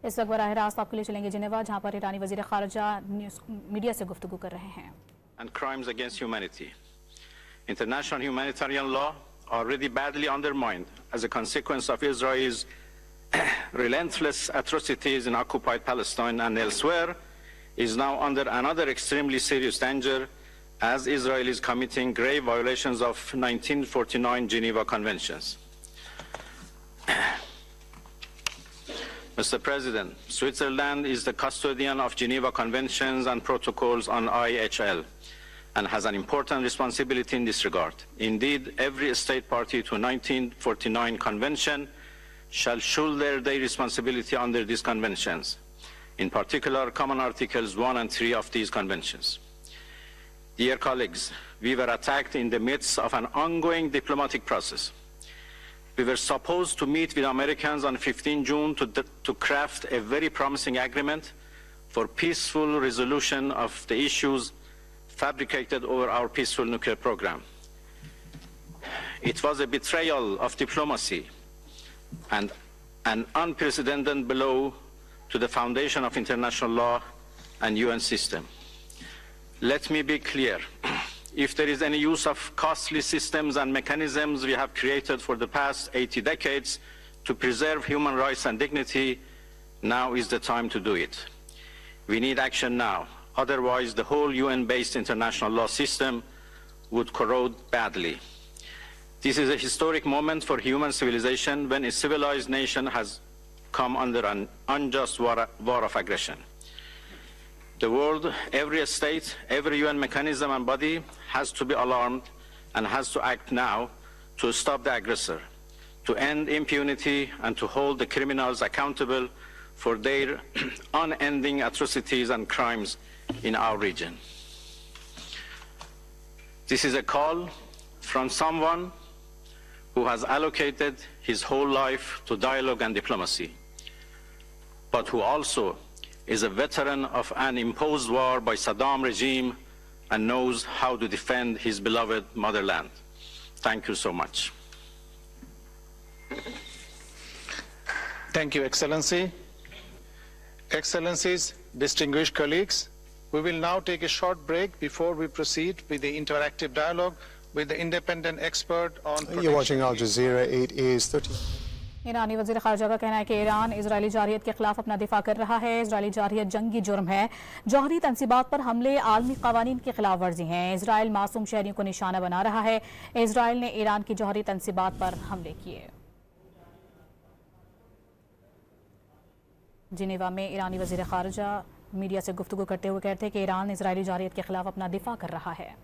इस वक्त बराह रास्त आपके लिए चलेंगे जिनेवा, जहां पर ईरानी वजीर खारजा मीडिया से गुफ्तगू कर रहे हैं। And crimes against humanity. International humanitarian law, already badly undermined as a consequence of Israel's relentless atrocities in occupied Palestine and elsewhere, is now under another extremely serious danger as Israel is committing grave violations of 1949 Geneva Conventions. Mr. President, Switzerland is the custodian of Geneva Conventions and protocols on IHL and has an important responsibility in this regard. Indeed, every state party to 1949 Convention shall shoulder their responsibility under these conventions, in particular common articles 1 and 3 of these conventions. Dear colleagues, we were attacked in the midst of an ongoing diplomatic process. We were supposed to meet with Americans on 15 June to craft a very promising agreement for peaceful resolution of the issues fabricated over our peaceful nuclear program. It was a betrayal of diplomacy and an unprecedented blow to the foundation of international law and UN system. Let me be clear. If there is any use of costly systems and mechanisms we have created for the past 80 decades to preserve human rights and dignity, now is the time to do it. We need action now. Otherwise, the whole UN-based international law system would corrode badly. This is a historic moment for human civilization when a civilized nation has come under an unjust war of aggression. The world, every state, every UN mechanism and body has to be alarmed and has to act now to stop the aggressor, to end impunity and to hold the criminals accountable for their unending atrocities and crimes in our region. This is a call from someone who has allocated his whole life to dialogue and diplomacy, but who also is a veteran of an imposed war by Saddam regime and knows how to defend his beloved motherland. Thank you so much. Thank you, Excellency. Excellencies, distinguished colleagues, we will now take a short break before we proceed with the interactive dialogue with the independent expert on protection. You're watching Al Jazeera. It is 30. ईरानी वजीर खारजा का कहना है कि Iran Israeli जारहियत के खिलाफ अपना दिफा कर रहा है। इजरायली जारहियत जंगी जुर्म है। जौहरी तंसीबात पर हमले आलमी कावानीन की खिलाफ वर्जी हैं। इजराइल मासूम शहरियों को निशाना बना रहा है। इजराइल ने ईरान की जौहरी तंसीबात पर हमले किए। जिनेवा में ईरानी वजीर खारजा मीडिया से गुफ्तगू करते हुए कहते हैं कि ईरान इजरायली जारहियत के खिलाफ अपना दिफा कर रहा है।